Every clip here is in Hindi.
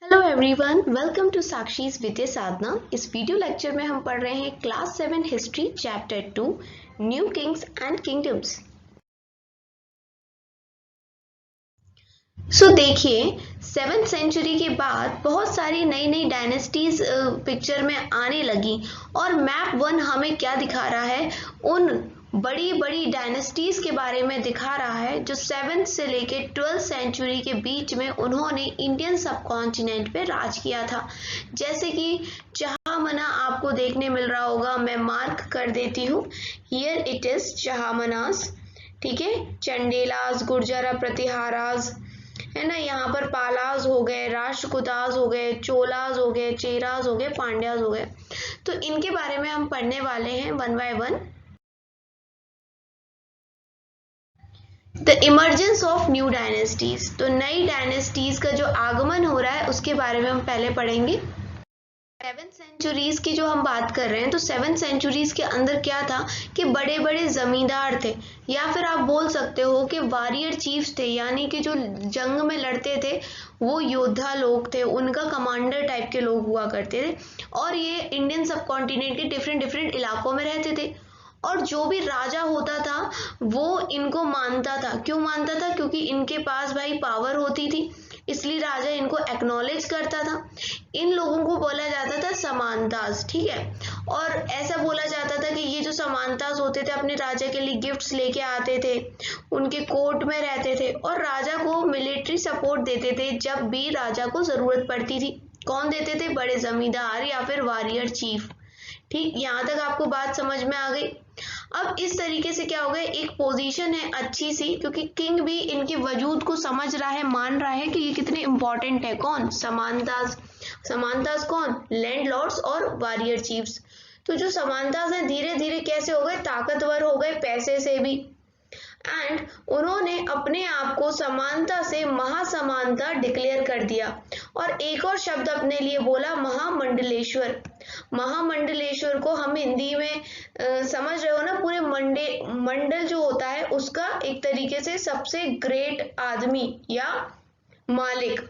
Hello everyone, welcome to Sakshi's Vidya Sadhana. इस वीडियो लेक्चर में हम पढ़ रहे हैं class 7 history chapter 2 new kings and kingdoms. So देखिए, 7th सेंचुरी के बाद बहुत सारी नई नई डायनेस्टीज पिक्चर में आने लगी और मैप 1 हमें क्या दिखा रहा है, उन बड़ी बड़ी डायनेस्टीज के बारे में दिखा रहा है जो 7th से लेके 12th सेंचुरी के बीच में उन्होंने इंडियन सब कॉन्टिनेंट पे राज किया था। जैसे कि जहामना आपको देखने मिल रहा होगा, मैं मार्क कर देती हूँ। हियर इट इज जहामनास, ठीक है। चंडेलास, गुर्जरा प्रतिहारास, है ना। यहाँ पर पालाज हो गए, राष्ट्रकूटाज हो गए, चोलाज हो गए, चेराज हो गए, पांड्याज हो गए। तो इनके बारे में हम पढ़ने वाले हैं one by one. The emergence of new dynasties, तो नई डायनेस्टीज का जो आगमन हो रहा है उसके बारे में हम पहले पढ़ेंगे। 7th सेंचुरीज की जो हम बात कर रहे हैं, तो 7th सेंचुरीज के अंदर क्या था कि बड़े बड़े जमींदार थे, या फिर आप बोल सकते हो कि वॉरियर चीफ्स थे, यानी कि जो जंग में लड़ते थे वो योद्धा लोग थे, उनका कमांडर टाइप के लोग हुआ करते थे। और ये इंडियन सब कॉन्टिनेंट के डिफरेंट डिफरेंट इलाकों में रहते थे। और जो भी राजा होता था वो इनको मानता था। क्यों मानता था? क्योंकि इनके पास भाई पावर होती थी, इसलिए राजा इनको एक्नॉलेज करता था। इन लोगों को बोला जाता था समानताज, ठीक है। और ऐसा बोला जाता था कि ये जो समानताज होते थे अपने राजा के लिए गिफ्ट्स लेके आते थे, उनके कोर्ट में रहते थे और राजा को मिलिट्री सपोर्ट देते थे जब भी राजा को जरूरत पड़ती थी। कौन देते थे? बड़े जमींदार या फिर वॉरियर चीफ। ठीक, यहाँ तक आपको बात समझ में आ गई। अब इस तरीके से क्या हो गया, एक पोजीशन है अच्छी सी, क्योंकि किंग भी इनके वजूद को समझ रहा है, मान रहा है कि ये कितने इंपॉर्टेंट है। कौन? समानताज। समानताज कौन? लैंडलॉर्ड्स और वॉरियर चीफ्स। तो जो समानताज हैं धीरे धीरे कैसे हो गए? ताकतवर हो गए पैसे से भी। एंड उन्होंने अपने आप को समानता से महासमानता डिक्लेयर कर दिया। और एक और शब्द अपने लिए बोला, महामंडलेश्वर। महामंडलेश्वर को हम हिंदी में समझ रहे हो ना, पूरे मंडल जो होता है उसका एक तरीके से सबसे ग्रेट आदमी या मालिक,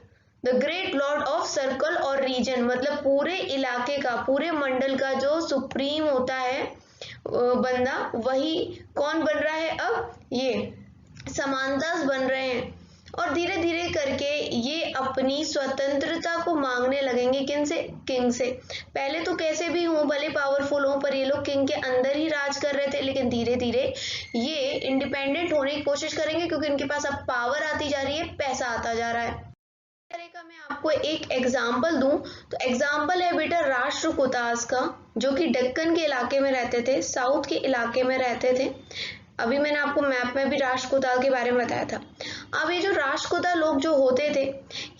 the great Lord of circle और रीजन, मतलब पूरे इलाके का, पूरे मंडल का जो सुप्रीम होता है बंदा, वही कौन बन रहा है अब? ये समानतास बन रहे हैं। और धीरे धीरे करके ये अपनी स्वतंत्रता को मांगने लगेंगे। किन से? किंग से। पहले तो कैसे भी हों, भले पावरफुल हों, पर ये लोग किंग के अंदर ही राज कर रहे थे। लेकिन धीरे धीरे ये इंडिपेंडेंट होने की कोशिश करेंगे, क्योंकि इनके पास अब पावर आती जा रही है, पैसा आता जा रहा है। तरह का मैं आपको एक एग्जाम्पल दूं तो एग्जाम्पल है बेटा राष्ट्रकूटास का, जो कि दक्कन के इलाके में रहते थे, साउथ के इलाके में रहते थे। अभी मैंने आपको मैप में भी राष्ट्रकूटा के बारे में बताया था। अब ये जो राष्ट्रकूटा लोग जो होते थे,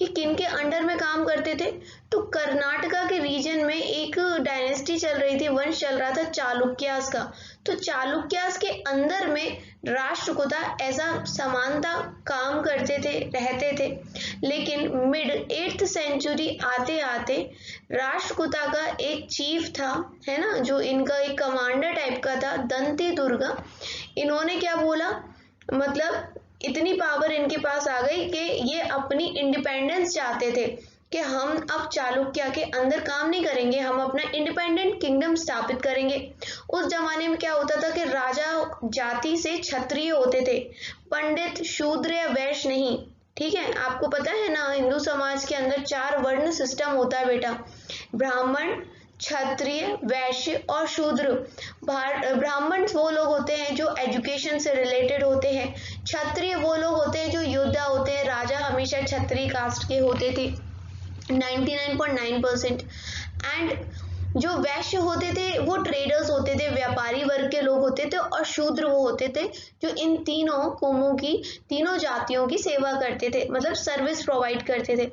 ये किन के अंडर में काम करते थे? तो कर्नाटका के रीजन में एक डायनेस्टी चल रही थी, वंश चल रहा था चालुक्यास का। तो चालुक्यास के अंदर में राष्ट्रकूटा ऐसा समानता काम करते थे, रहते थे। लेकिन मिड 8th सेंचुरी आते आते राष्ट्रकूटा का एक चीफ था, है ना, जो इनका एक कमांडर टाइप का था, दंती दुर्गा। इन्होंने क्या बोला, मतलब इतनी पावर इनके पास आ गई कि ये अपनी इंडिपेंडेंस चाहते थे कि हम अब चालुक्य के अंदर काम नहीं करेंगे, हम अपना इंडिपेंडेंट किंगडम स्थापित करेंगे। उस जमाने में क्या होता था कि राजा जाति से क्षत्रिय होते थे, पंडित, शूद्र या वैश्य नहीं। ठीक है, आपको पता है ना, हिंदू समाज के अंदर 4 वर्ण सिस्टम होता है बेटा, ब्राह्मण, क्षत्रिय, वैश्य और शूद्र। ब्राह्मण वो लोग होते हैं जो एजुकेशन से रिलेटेड होते हैं, क्षत्रिय वो लोग होते हैं जो योद्धा होते हैं, राजा हमेशा क्षत्रिय कास्ट के होते थे 99.9%। एंड जो वैश्य होते थे वो ट्रेडर्स होते थे, व्यापारी वर्ग के लोग होते थे। और शूद्र वो होते थे जो इन तीनों कौमों की, तीनों जातियों की सेवा करते थे, मतलब सर्विस प्रोवाइड करते थे।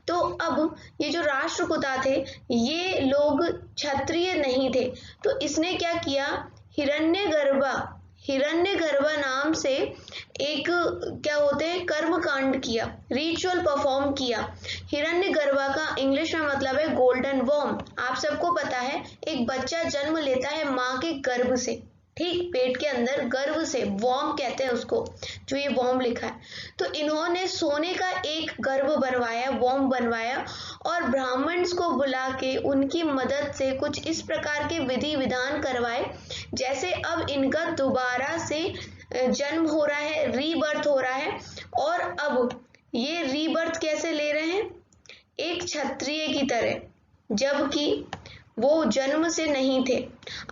तो अब ये जो राष्ट्रकूटा थे, ये लोग क्षत्रिय नहीं थे। तो इसने क्या किया, हिरण्यगर्भा नाम से एक, क्या होते हैं, कर्म कांड किया, रिचुअल परफॉर्म किया। हिरण्यगर्भा का इंग्लिश में मतलब है गोल्डन वर्म। आप सबको पता है एक बच्चा जन्म लेता है माँ के गर्भ से, ठीक, पेट के अंदर गर्भ से, वॉर्म कहते हैं उसको, जो ये वॉर्म लिखा है। तो इन्होंने सोने का एक गर्भ बनवाया, वॉर्म बनवाया, और ब्राह्मण्स को बुला के उनकी मदद से कुछ इस प्रकार के विधि विधान करवाए, जैसे अब इनका दोबारा से जन्म हो रहा है, रीबर्थ हो रहा है। और अब ये रीबर्थ कैसे ले रहे हैं? एक क्षत्रिय की तरह, जबकि वो जन्म से नहीं थे।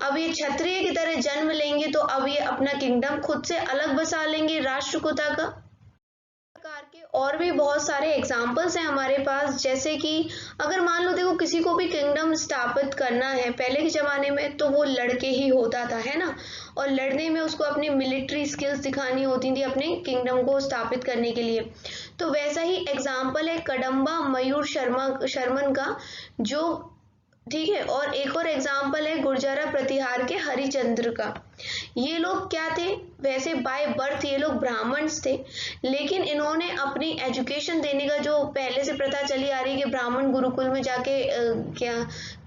अब ये क्षत्रिय की तरह जन्म लेंगे तो अब ये अपना किंगडम खुद से अलग बसा लेंगे राष्ट्रकूटा का। प्रकार के और भी बहुत सारे एग्जाम्पल्स हैं हमारे पास, जैसे कि अगर मान लो देखो किसी को भी किंगडम स्थापित करना है पहले के जमाने में, तो वो लड़के ही होता था, है ना, और लड़ने में उसको अपनी मिलिट्री स्किल्स दिखानी होती थी अपने किंगडम को स्थापित करने के लिए। तो वैसा ही एग्जाम्पल है कडम्बा मयूर शर्मन का, जो ठीक है, और एक और एग्जाम्पल है गुर्जरा प्रतिहार के हरिचंद्र का। ये लोग क्या थे? वैसे बाय बर्थ ये लोग ब्राह्मण्स थे, लेकिन इन्होंने अपनी एजुकेशन देने का, जो पहले से प्रथा चली आ रही है कि ब्राह्मण गुरुकुल में जाके क्या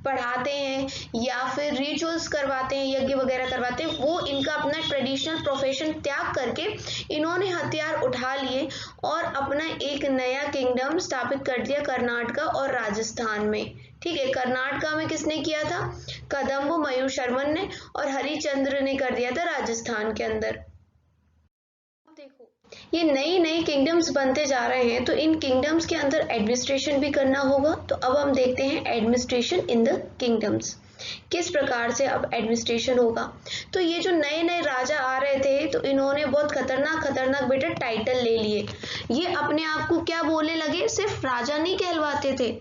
पढ़ाते हैं या फिर रिचुअल्स करवाते हैं, यज्ञ वगैरह करवाते हैं, वो इनका अपना ट्रेडिशनल प्रोफेशन त्याग करके इन्होंने हथियार उठा लिए और अपना एक नया किंगडम स्थापित कर दिया कर्नाटका और राजस्थान में। ठीक है, कर्नाटका में किसने किया था? कदम्ब मयूर शर्मन ने, और हरिचंद्र ने कर दिया था राजस्थान के अंदर। देखो ये नई नई किंगडम्स बनते जा रहे हैं, तो इन किंगडम्स के अंदर एडमिनिस्ट्रेशन भी करना होगा। तो अब हम देखते हैं एडमिनिस्ट्रेशन इन द किंगडम्स, किस प्रकार से अब एडमिनिस्ट्रेशन होगा। तो ये जो नए नए राजा आ रहे थे, तो इन्होंने बहुत खतरनाक खतरनाक बेटा टाइटल ले लिए। ये अपने आप को क्या बोलने लगे? सिर्फ राजा नहीं कहलवाते थे,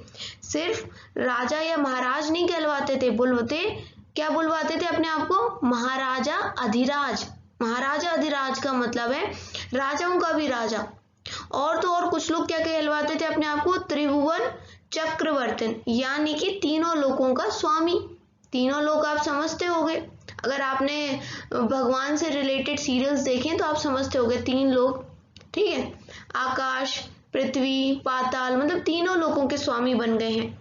सिर्फ राजा या महाराज नहीं कहलवाते थे, क्या बुलवाते थे अपने आप को? महाराजा अधिराज। महाराजा अधिराज का मतलब है राजाओं का भी राजा। और तो और कुछ लोग क्या कहलवाते थे अपने आप को? त्रिभुवन चक्रवर्तन, यानी कि तीनों लोकों का स्वामी। तीनों लोग आप समझते होंगे, अगर आपने भगवान से रिलेटेड सीरियल्स देखे तो आप समझते होंगे, तीन लोग, ठीक है, आकाश, पृथ्वी, पाताल, मतलब तीनों लोगों के स्वामी बन गए हैं।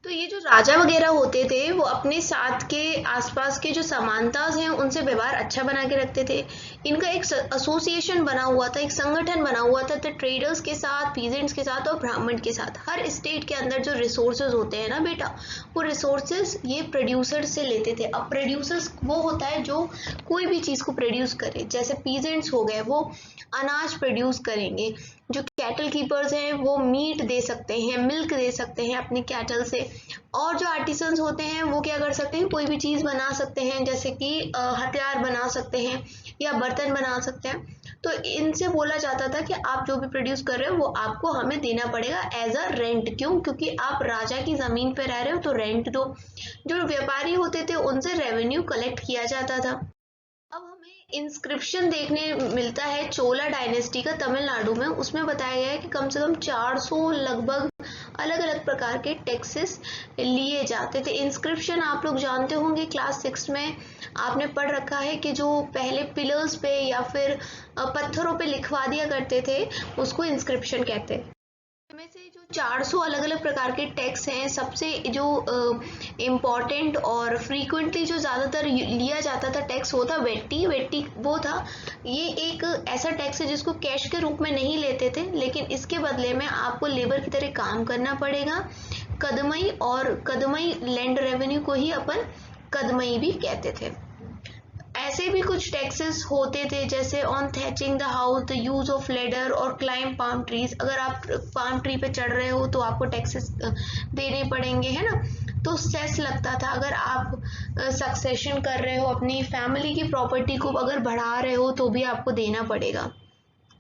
तो ये जो राजा वगैरह होते थे वो अपने साथ के आसपास के जो समानताज हैं उनसे व्यवहार अच्छा बना के रखते थे। इनका एक एसोसिएशन बना हुआ था, एक संगठन बना हुआ था, तो ट्रेडर्स के साथ, पीजेंट्स के साथ और ब्राह्मण के साथ। हर स्टेट के अंदर जो रिसोर्सेज होते हैं ना बेटा, वो रिसोर्सेज ये प्रोड्यूसर्स से लेते थे। अब प्रोड्यूसर्स वो होता है जो कोई भी चीज़ को प्रोड्यूस करे, जैसे पीजेंट्स हो गए वो अनाज प्रोड्यूस करेंगे, जो कैटल कीपर्स हैं वो मीट दे सकते हैं, मिल्क दे सकते हैं अपने कैटल से, और जो आर्टिसंस होते हैं वो क्या कर सकते हैं? कोई भी चीज़ बना सकते हैं, जैसे कि हथियार बना सकते हैं या बर्तन बना सकते हैं। तो इनसे बोला जाता था कि आप जो भी प्रोड्यूस कर रहे हो वो आपको हमें देना पड़ेगा एज अ रेंट। क्यों? क्योंकि आप राजा की ज़मीन पे रह रहे हो तो रेंट दो। जो व्यापारी होते थे उनसे रेवेन्यू कलेक्ट किया जाता था। अब हमें इंस्क्रिप्शन देखने मिलता है चोला डायनेस्टी का तमिलनाडु में। उसमें बताया गया है कि कम से कम 400 लगभग अलग अलग प्रकार के टैक्सेस लिए जाते थे। इंस्क्रिप्शन आप लोग जानते होंगे, क्लास 6 में आपने पढ़ रखा है कि जो पहले पिलर्स पे या फिर पत्थरों पे लिखवा दिया करते थे उसको इंस्क्रिप्शन कहते हैं। इनमें से जो 400 अलग अलग प्रकार के टैक्स हैं, सबसे जो इम्पॉर्टेंट और फ्रीक्वेंटली जो ज़्यादातर लिया जाता था टैक्स वो था वेट्टी। वेट्टी वो था, ये एक ऐसा टैक्स है जिसको कैश के रूप में नहीं लेते थे, लेकिन इसके बदले में आपको लेबर की तरह काम करना पड़ेगा। कदमई, और कदमई लैंड रेवेन्यू को ही अपन कदमई भी कहते थे। ऐसे भी कुछ टैक्सेस होते थे, जैसे on thatching the house, the use of ladder और क्लाइम पाम ट्रीज। अगर आप पाम ट्री पे चढ़ रहे हो तो आपको टैक्सेस देने पड़ेंगे, है ना, तो सेस लगता था। अगर आप सक्सेशन कर रहे हो, अपनी फैमिली की प्रॉपर्टी को अगर बढ़ा रहे हो तो भी आपको देना पड़ेगा।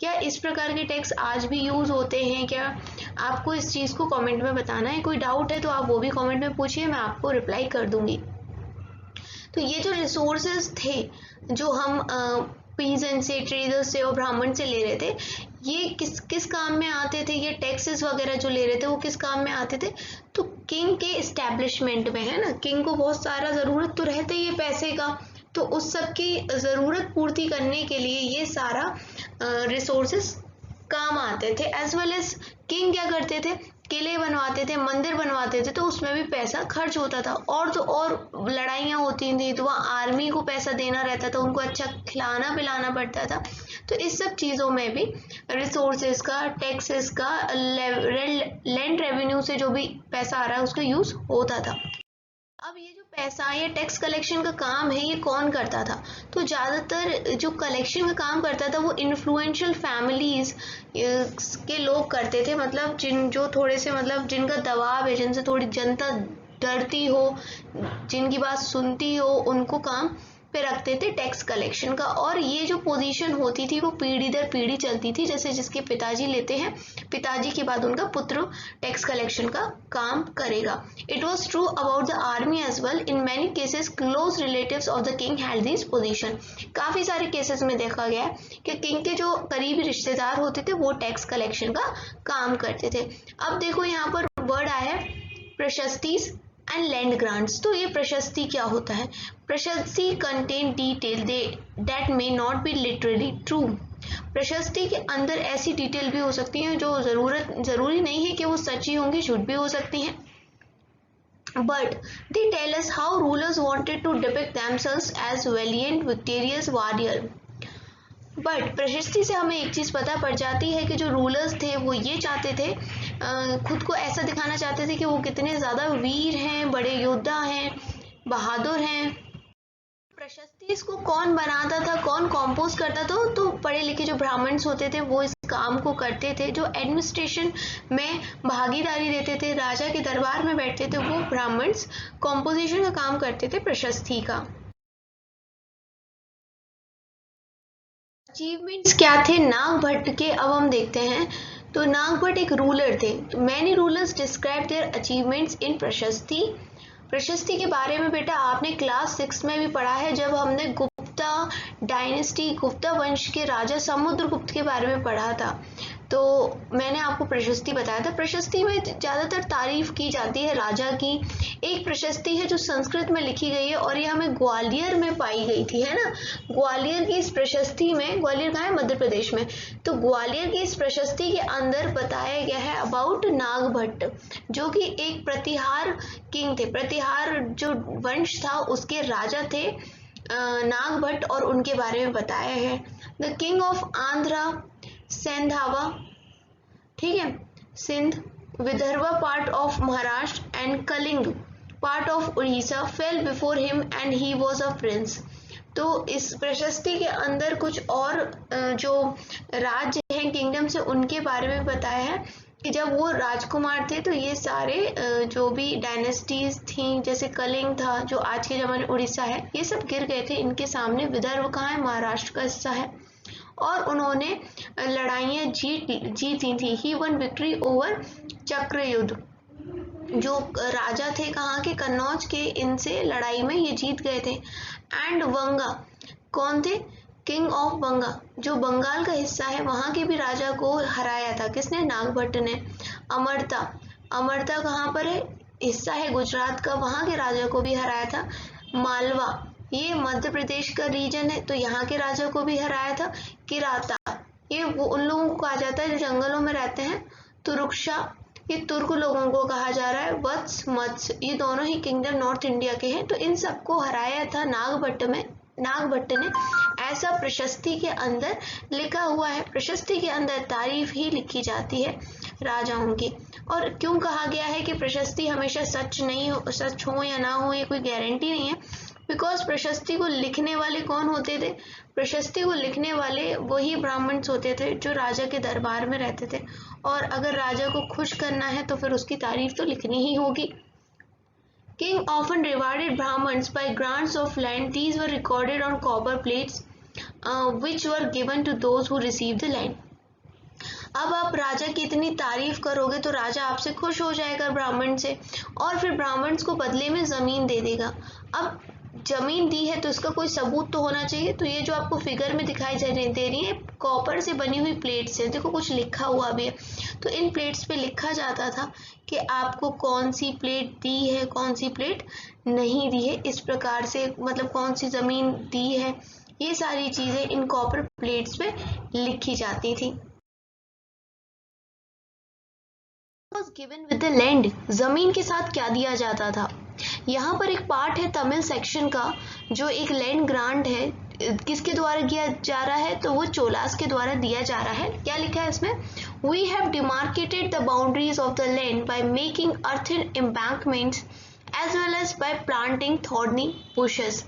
क्या इस प्रकार के टैक्स आज भी यूज होते हैं क्या? आपको इस चीज को कमेंट में बताना है। कोई डाउट है तो आप वो भी कमेंट में पूछिए, मैं आपको रिप्लाई कर दूंगी। तो ये जो रिसोर्सेज थे जो हम पीजेंट से, ट्रेडर्स से और ब्राह्मण से ले रहे थे, ये किस किस काम में आते थे? ये टैक्सेस वगैरह जो ले रहे थे वो किस काम में आते थे? तो किंग के इस्टेब्लिशमेंट में, है ना, किंग को बहुत सारा ज़रूरत तो रहता ही है पैसे का, तो उस सब की ज़रूरत पूर्ति करने के लिए ये सारा रिसोर्सेज काम आते थे। एज वेल एज किंग क्या करते थे? किले बनवाते थे, मंदिर बनवाते थे, तो उसमें भी पैसा खर्च होता था। और तो और लड़ाइयाँ होती थी तो वहाँ आर्मी को पैसा देना रहता था, उनको अच्छा खिलाना पिलाना पड़ता था। तो इस सब चीज़ों में भी रिसोर्सेज का, टैक्सेस का, लैंड रेवेन्यू से जो भी पैसा आ रहा है उसका यूज़ होता था। अब ये जो पैसा या टैक्स कलेक्शन का काम है ये कौन करता था? तो ज़्यादातर जो कलेक्शन का काम करता था वो इन्फ्लुएंशियल फैमिलीज के लोग करते थे, मतलब जो थोड़े से मतलब जिनका दबाव है, जिनसे थोड़ी जनता डरती हो, जिनकी बात सुनती हो, उनको काम पे रखते थे टैक्स कलेक्शन का। और ये जो पोजीशन होती थी वो पीढ़ी दर पीढ़ी चलती थी, जैसे जिसके पिताजी लेते हैं, पिताजी के बाद उनका पुत्र टैक्स कलेक्शन का काम करेगा। It was true about the army as well. In many cases close relatives of the king had this position. काफी सारे केसेस में देखा गया है कि किंग के जो करीबी रिश्तेदार होते थे वो टैक्स कलेक्शन का काम करते थे। अब देखो यहाँ पर वर्ड आया है प्रशस्तीज एंड लैंड ग्रांट्स। तो ये प्रशस्ति क्या होता है? प्रशस्ति contain detail that may not be literally true. प्रशस्ति के अंदर ऐसी डिटेल भी हो सकती हैं जो जरूरी नहीं है कि वो सच्ची होंगी, झूठ भी हो सकती हैं। But they tell us how rulers wanted to depict themselves as valiant, victorious warrior. But प्रशस्ति से हमें एक चीज़ पता पड़ जाती है कि जो रूलर्स थे वो ये चाहते थे, खुद को ऐसा दिखाना चाहते थे कि वो कितने ज़्यादा वीर हैं, बड़े योद्धा हैं, बहादुर हैं। प्रशस्ति इसको कौन बनाता था, कौन कंपोज करता था? तो पढ़े लिखे जो ब्राह्मण्स होते थे वो इस काम को करते थे। जो एडमिनिस्ट्रेशन में भागीदारी देते थे, राजा के दरबार में बैठते थे, वो ब्राह्मण्स कॉम्पोजिशन का काम करते थे प्रशस्ति का। अचीवमेंट्स क्या थे नागभट्ट के, अब हम देखते हैं। तो नागभट्ट एक रूलर थे। तो many rulers describe their achievements in प्रशस्ति। प्रशस्ति के बारे में बेटा आपने क्लास 6 में भी पढ़ा है, जब हमने गुप्ता डायनेस्टी, गुप्ता वंश के राजा समुद्रगुप्त के बारे में पढ़ा था। तो मैंने आपको प्रशस्ति बताया था। प्रशस्ति में ज़्यादातर तारीफ की जाती है राजा की। एक प्रशस्ति है जो संस्कृत में लिखी गई है और ये हमें ग्वालियर में पाई गई थी, है ना। ग्वालियर की इस प्रशस्ति में, ग्वालियर कहाँ है? मध्य प्रदेश में। तो ग्वालियर की इस प्रशस्ति के अंदर बताया गया है अबाउट नागभट्ट, जो कि एक प्रतिहार किंग थे। प्रतिहार जो वंश था उसके राजा थे नागभट्ट, और उनके बारे में बताया है। The king of Andhra Saindhava, ठीक है, Sindh, Vidarbha part of Maharashtra and Kalinga part of Orissa fell before him and he was a prince. तो इस प्रशस्ति के अंदर कुछ और जो राज्य हैं किंगडम से उनके बारे में बताया है कि जब वो राजकुमार थे तो ये सारे जो भी डायनेस्टीज थी, जैसे कलिंग था जो आज के ज़माने उड़ीसा है, ये सब गिर गए थे इनके सामने। विदर्भ कहाँ है? महाराष्ट्र का हिस्सा है। और उन्होंने लड़ाइयाँ जीती थी। ही वन विक्ट्री ओवर चक्रयुद्ध, जो राजा थे कहाँ के? कन्नौज के, इनसे लड़ाई में ये जीत गए थे। एंड वंगा, कौन थे? किंग ऑफ बंगा, जो बंगाल का हिस्सा है, वहाँ के भी राजा को हराया था। किसने? नागभट्ट ने। अमरता, अमरता कहाँ पर है? हिस्सा है गुजरात का, वहाँ के राजा को भी हराया था। मालवा, ये मध्य प्रदेश का रीजन है, तो यहाँ के राजा को भी हराया था। किराता, ये वो उन लोगों को कहा जाता है जो जंगलों में रहते हैं। तुरुक्षा, ये तुर्क लोगों को कहा जा रहा है। वत्स, मत्स्य, ये दोनों ही किंगडम नॉर्थ इंडिया के हैं। तो इन सबको हराया था नागभट्ट में, नागभट्ट ने। ऐसा प्रशस्ति के अंदर लिखा हुआ है। प्रशस्ति के अंदर तारीफ ही लिखी जाती है राजाओं की। और क्यों कहा गया है कि प्रशस्ति हमेशा सच नहीं हो, सच हो या ना हो ये कोई गारंटी नहीं है। बिकॉज प्रशस्ति को लिखने वाले कौन होते थे? प्रशस्ति को लिखने वाले वही ब्राह्मण्स होते थे जो राजा के दरबार में रहते थे, और अगर राजा को खुश करना है तो फिर उसकी तारीफ तो लिखनी ही होगी। King often rewarded Brahmins by grants of land. These were recorded on copper plates, which were given to those who received the land. अब आप राजा की इतनी तारीफ करोगे तो राजा आपसे खुश हो जाएगा ब्राह्मण से, और फिर ब्राह्मण्स को बदले में ज़मीन दे देगा। अब जमीन दी है तो इसका कोई सबूत तो होना चाहिए। तो ये जो आपको फिगर में दिखाई दे रही है कॉपर से बनी हुई प्लेट्स है, देखो कुछ लिखा हुआ भी है। तो इन प्लेट्स पे लिखा जाता था कि आपको कौन सी प्लेट दी है, कौन सी प्लेट नहीं दी है, इस प्रकार से, मतलब कौन सी ज़मीन दी है, ये सारी चीज़ें इन कॉपर प्लेट्स पे लिखी जाती थी। was given with the land, जमीन के साथ क्या दिया जाता था। यहाँ पर एक पार्ट है तमिल सेक्शन का जो एक लैंड ग्रांट है, किसके द्वारा किया जा रहा है, तो वो चोलास के द्वारा दिया जा रहा है। क्या लिखा है इसमें, we have demarcated the boundaries of the land by making earthen embankments as well as by planting thorny bushes.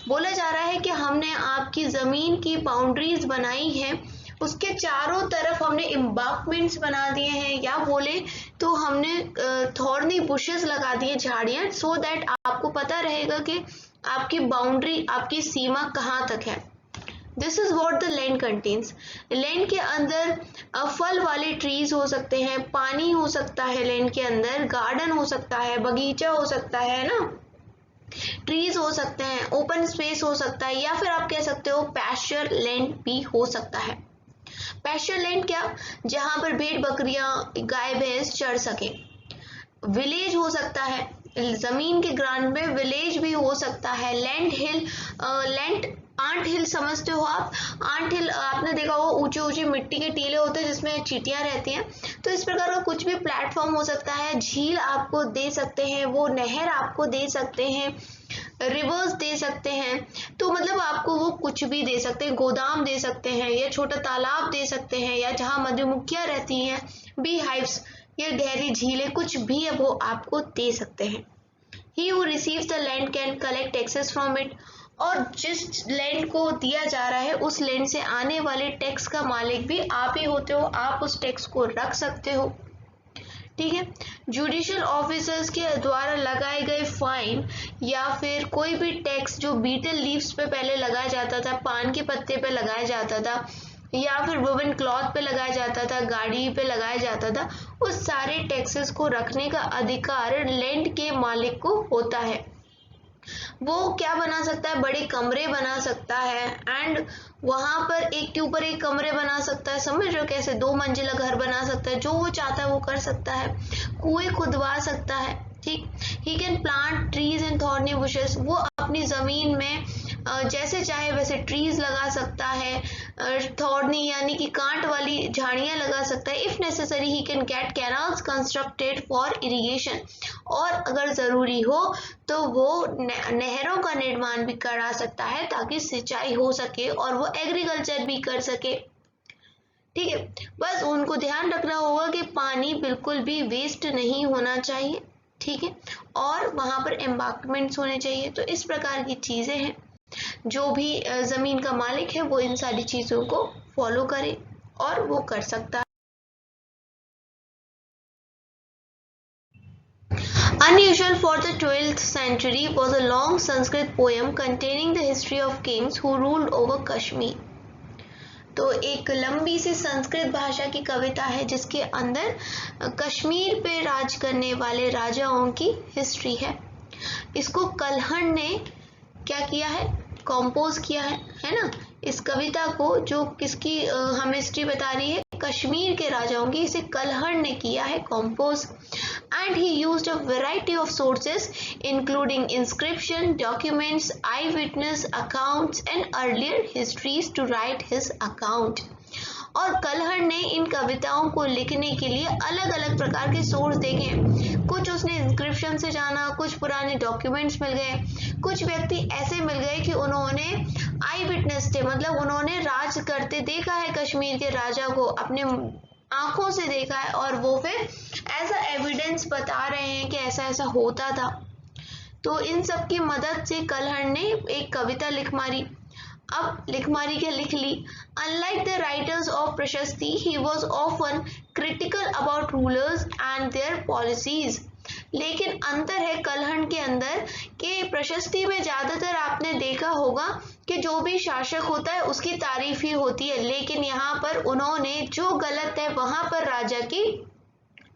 बोला जा रहा है कि हमने आपकी जमीन की बाउंड्रीज बनाई है, उसके चारों तरफ हमने एम्बैंकमेंट्स बना दिए हैं, या बोले तो हमने थॉर्नी बुशेस लगा दिए, झाड़ियां, सो दैट आपको पता रहेगा कि आपकी बाउंड्री, आपकी सीमा कहाँ तक है। This is what the land contains. Land के अंदर फल वाले ट्रीज हो सकते हैं, पानी हो सकता है, लैंड के अंदर गार्डन हो सकता है, बगीचा हो सकता है ना, ट्रीज हो सकते हैं, ओपन स्पेस हो सकता है, या फिर आप कह सकते हो पैस्चर लैंड भी हो सकता है। पैस्चर लैंड क्या, जहां पर भेड़ बकरियां, गाय भैंस चर सके। विलेज हो सकता है, जमीन के ग्रांड में विलेज भी हो सकता है। लैंड हिल, लैंड आंट हिल समझते हो आप, आंट हिल आपने देखा हो, ऊंचे ऊंचे मिट्टी के टीले होते हैं जिसमें चींटियां रहती हैं, तो इस प्रकार का कुछ भी प्लेटफॉर्म हो सकता है। झील आपको दे सकते हैं, वो नहर आपको दे सकते हैं, रिवर्स दे सकते हैं, तो मतलब आपको वो कुछ भी दे सकते हैं, गोदाम दे सकते हैं, या छोटा तालाब दे सकते हैं, या जहां मधुमक्खियां रहती हैं, बी हाइव्स, या गहरी झीलें, कुछ भी है वो आपको दे सकते हैं। He who receives the land can collect taxes from it, और जिस लैंड को दिया जा रहा है उस लैंड से आने वाले टैक्स का मालिक भी आप ही होते हो, आप उस टैक्स को रख सकते हो। ठीक है, जुडिशियल ऑफिसर्स के द्वारा लगाए गए फाइन या फिर कोई भी टैक्स जो बीटल लीव्स पे पहले लगाया जाता था, पान के पत्ते पे लगाया जाता था, या फिर वुवन क्लॉथ पे लगाया जाता था, गाड़ी पे लगाया जाता था, उस सारे टैक्सेस को रखने का अधिकार लैंड के मालिक को होता है। वो क्या बना सकता है, बड़े कमरे बना सकता है, एंड वहां पर एक के ऊपर एक कमरे बना सकता है, समझ रहे हो कैसे, 2 मंजिला घर बना सकता है, जो वो चाहता है वो कर सकता है, कुएं खुदवा सकता है। ठीक, he can plant trees and thorny bushes, वो अपनी जमीन में जैसे चाहे वैसे ट्रीज लगा सकता है, थॉर्नी यानी कि कांट वाली झाड़ियां लगा सकता है। If necessary he can get canals constructed for irrigation, और अगर जरूरी हो तो वो नहरों का निर्माण भी करा सकता है ताकि सिंचाई हो सके और वो एग्रीकल्चर भी कर सके। ठीक है, बस उनको ध्यान रखना होगा कि पानी बिल्कुल भी वेस्ट नहीं होना चाहिए। ठीक है, और वहां पर एम्बांकमेंट्स होने चाहिए। तो इस प्रकार की चीजें हैं, जो भी जमीन का मालिक है वो इन सारी चीजों को फॉलो करे और वो कर सकता है। Unusual for the 12th century was a long Sanskrit poem containing the history of kings who ruled over Kashmir. तो एक लंबी सी संस्कृत भाषा की कविता है जिसके अंदर कश्मीर पे राज करने वाले राजाओं की हिस्ट्री है। इसको कल्हण ने क्या किया है, कंपोज किया है ना। इस कविता को जो किसकी हमें हिस्ट्री बता रही है, कश्मीर के राजाओं की, इसे कल्हण ने किया है compose. And he used a variety of sources including inscription, documents, eyewitness accounts and earlier histories to write his account. और कल्हण ने इन कविताओं को लिखने के लिए अलग अलग प्रकार के सोर्स देखे। कुछ उसने इंस्क्रिप्शन से जाना, कुछ पुराने डॉक्यूमेंट्स मिल गए, कुछ व्यक्ति ऐसे मिल गए कि उन्होंने आई विटनेस थे, मतलब उन्होंने राज करते देखा है, कश्मीर के राजा को अपने आंखों से देखा है, और वो फिर ऐसा एविडेंस बता रहे हैं कि ऐसा ऐसा होता था। तो इन सब की मदद से कल्हण ने एक कविता लिख मारी। अब लिख मारी क्या, लिख ली। Unlike the writers of प्रशस्ति, he was often critical about rulers and their policies. लेकिन अंतर है कल्हण के अंदर कि प्रशस्ति में ज्यादातर आपने देखा होगा कि जो भी शासक होता है उसकी तारीफ ही होती है, लेकिन यहाँ पर उन्होंने जो गलत है वहां पर राजा की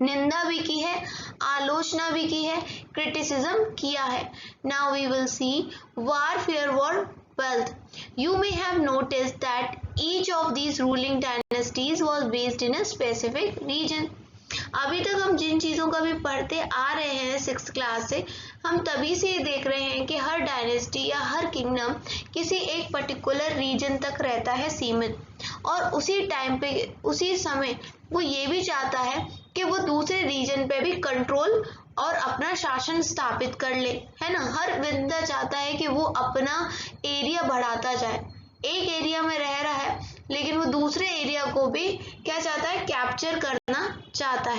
निंदा भी की है, आलोचना भी की है, क्रिटिसिज्म किया है। Now we will see warfare war wealth. You may have noticed that each of these ruling dynasties was based in a specific region. अभी तक हम जिन चीजों का भी पढ़ते आ रहे हैं 6th क्लास से, हम तभी से ये देख रहे हैं कि हर डायनेस्टी या हर किंगडम किसी एक पर्टिकुलर रीजन तक रहता है सीमित, और उसी टाइम पे उसी समय वो ये भी चाहता है कि वो दूसरे रीजन पे भी कंट्रोल और अपना शासन स्थापित कर ले, है ना। हर बंदा चाहता है कि वो अपना एरिया बढ़ाता जाए। एक एरिया में रह रहा है लेकिन वो दूसरे एरिया को भी क्या चाहता है, कैप्चर करना चाहता है।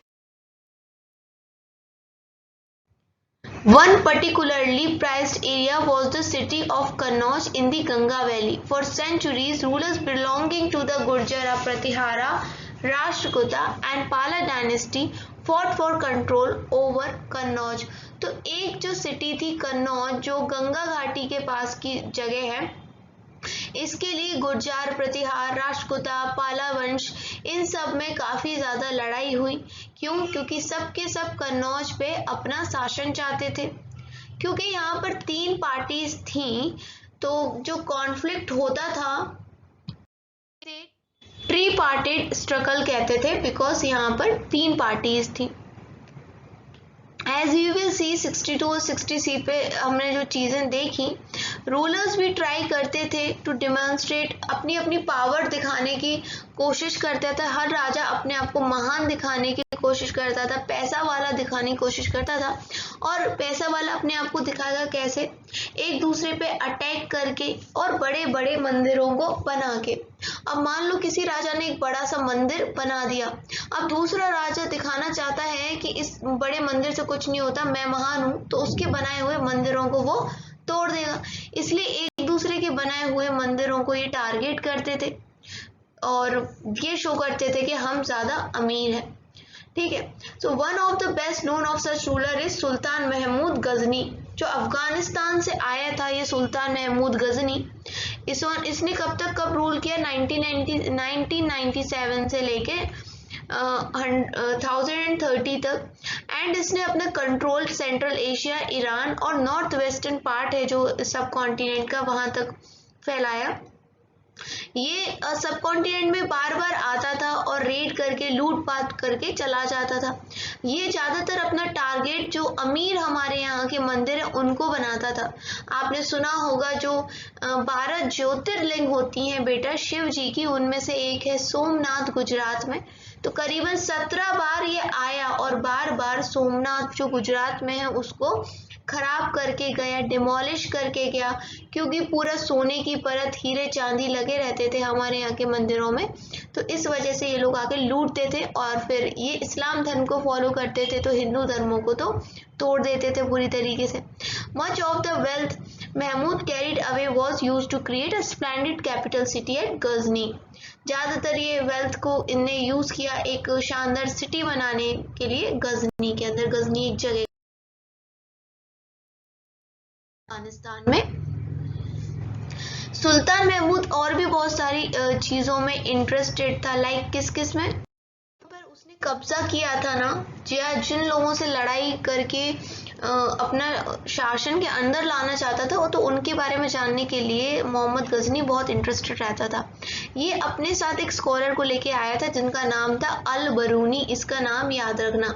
One particularly prized area was the city of Kannauj in the Ganga Valley. For centuries, rulers belonging to the Gurjara, Pratihara, Rashtrakuta and Pala dynasty fought for control over Kannauj. तो एक जो सिटी थी कन्नौज, जो गंगा घाटी के पास की जगह है, इसके लिए गुर्जर, प्रतिहार, राष्ट्रकूटा, पाला वंश, इन सब में काफी ज्यादा लड़ाई हुई। क्यों? क्योंकि सब के सब कन्नौज पे अपना शासन चाहते थे। क्योंकि यहाँ पर 3 पार्टीज थी, तो जो कॉन्फ्लिक्ट होता था ट्री पार्टेड स्ट्रगल कहते थे, बिकॉज यहाँ पर 3 पार्टीज थी। एज यू विल सी 62 और 60 पे हमने जो चीज़ें देखी, रूलर्स भी ट्राई करते थे टू डिमॉन्स्ट्रेट, अपनी अपनी पावर दिखाने की कोशिश करता था। हर राजा अपने आप को महान दिखाने की कोशिश करता था, पैसा वाला दिखाने की कोशिश करता था। और पैसा वाला अपने आप को दिखाएगा कैसे? एक दूसरे पे अटैक करके और बड़े बड़े मंदिरों को बना के। अब मान लो किसी राजा ने एक बड़ा सा मंदिर बना दिया, अब दूसरा राजा दिखाना चाहता है कि इस बड़े मंदिर से कुछ नहीं होता, मैं महान हूं, तो उसके बनाए हुए मंदिरों को वो तोड़ देगा। इसलिए एक दूसरे के बनाए हुए मंदिरों को ये टारगेट करते थे और ये शो करते थे कि हम ज्यादा अमीर हैं। ठीक है। So one of the best known of such ruler is Sultan Mahmud Ghazni, जो अफगानिस्तान से आया था। ये सुल्तान महमूद गजनी, इसने कब रूल किया? 1997 से लेके 1030 तक। एंड इसने अपना कंट्रोल सेंट्रल एशिया, ईरान और नॉर्थ वेस्टर्न पार्ट है जो सब कॉन्टिनेंट का, वहां तक फैलाया। ये सब कॉन्टिनेंट में बार बार आता था और रेड करके लूटपाट करके चला जाता था। ये ज्यादातर अपना टारगेट जो अमीर हमारे यहाँ के मंदिर है उनको बनाता था। आपने सुना होगा जो 12 ज्योतिर्लिंग होती हैं बेटा शिव जी की, उनमें से एक है सोमनाथ गुजरात में। तो करीबन 17 बार ये आया और बार बार सोमनाथ जो गुजरात में है उसको खराब करके गया, डिमोलिश करके गया, क्योंकि पूरा सोने की परत, हीरे चांदी लगे रहते थे हमारे यहाँ के मंदिरों में। तो इस वजह से ये लोग आके लूटते थे और फिर ये इस्लाम धर्म को फॉलो करते थे, तो हिंदू धर्मों को तो तोड़ देते थे पूरी तरीके से। Much of the wealth Mahmud carried away was use to create a splendid capital city at Ghazni. ज्यादातर ये वेल्थ को इनने यूज किया एक शानदार सिटी बनाने के लिए गजनी के अंदर। गजनी एक जगह अफगानिस्तान में। सुल्तान महमूद और भी बहुत सारी चीजों में इंटरेस्टेड था, लाइक किस किस में? पर उसने कब्जा किया था ना, जिन लोगों से लड़ाई करके अपना शासन के अंदर लाना चाहता था, वो तो उनके बारे में जानने के लिए मोहम्मद गजनी बहुत इंटरेस्टेड रहता था। ये अपने साथ एक स्कॉलर को लेके आया था जिनका नाम था अल बरूनी। इसका नाम याद रखना।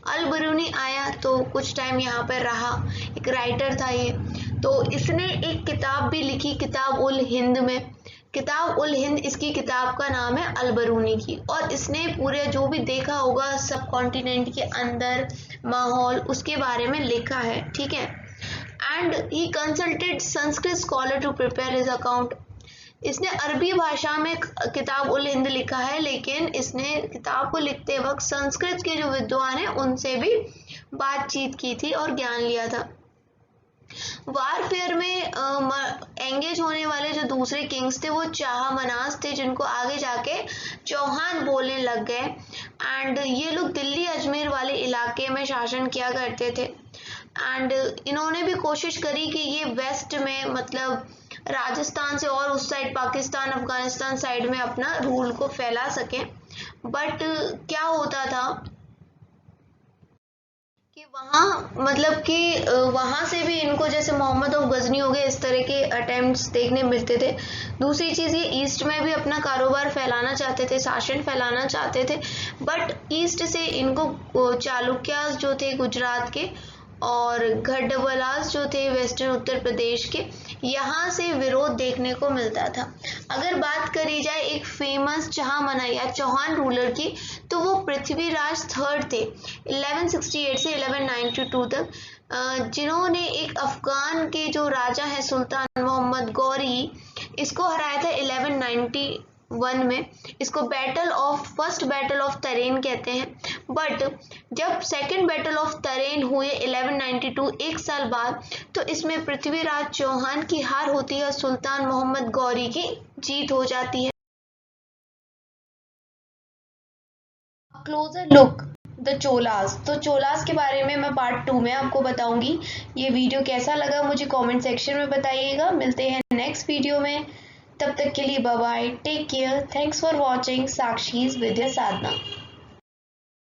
अल बरूनी आया तो कुछ टाइम यहाँ पर रहा, एक राइटर था ये। तो इसने एक किताब भी लिखी, किताब उल हिंद में। किताब उल हिंद इसकी किताब का नाम है अल बरूनी की। और इसने पूरे जो भी देखा होगा सब कॉन्टिनेंट के अंदर माहौल, उसके बारे में लिखा है। ठीक है। And he consulted Sanskrit scholar to prepare his account. इसने अरबी भाषा में किताब उल हिंद लिखा है, लेकिन इसने किताब को लिखते वक्त संस्कृत के जो विद्वान हैं उनसे भी बातचीत की थी और ज्ञान लिया था। वारफेयर में एंगेज होने वाले जो दूसरे किंग्स थे वो चाह मनास थे, जिनको आगे जाके चौहान बोलने लग गए। एंड ये लोग दिल्ली अजमेर वाले इलाके में शासन किया करते थे। एंड इन्होंने भी कोशिश करी कि ये वेस्ट में, मतलब राजस्थान से और उस साइड पाकिस्तान अफगानिस्तान साइड में अपना रूल को फैला सके। बट क्या होता था कि वहाँ, मतलब कि वहाँ से भी इनको जैसे मोहम्मद और गजनी हो गए, इस तरह के अटेम्प्ट्स देखने मिलते थे। दूसरी चीज़ ये ईस्ट में भी अपना कारोबार फैलाना चाहते थे, शासन फैलाना चाहते थे। बट ईस्ट से इनको चालुक्यास जो थे गुजरात के और गढ़वालास जो थे वेस्टर्न उत्तर प्रदेश के, यहाँ से विरोध देखने को मिलता था। अगर बात करी जाए एक फेमस जहां मनाया चौहान रूलर की, तो वो पृथ्वीराज थर्ड थे 1168 से 1192 तक, जिन्होंने एक अफगान के जो राजा है सुल्तान मोहम्मद गौरी, इसको हराया था 1191 में। इसको फर्स्ट बैटल ऑफ तरेन कहते हैं। बट जब सेकंड बैटल ऑफ तरेन हुए 1192 एक साल बाद, तो इसमें पृथ्वीराज चौहान की हार होती है और सुल्तान मोहम्मद गौरी की जीत हो जाती है। Closure look the Cholas. तो चोलास के बारे में मैं पार्ट 2 में आपको बताऊंगी। ये वीडियो कैसा लगा मुझे कमेंट सेक्शन में बताइएगा। मिलते हैं नेक्स्ट वीडियो में, तब तक के लिए bye bye, take care, thanks for watching Sakshi's Vidya Sadhana.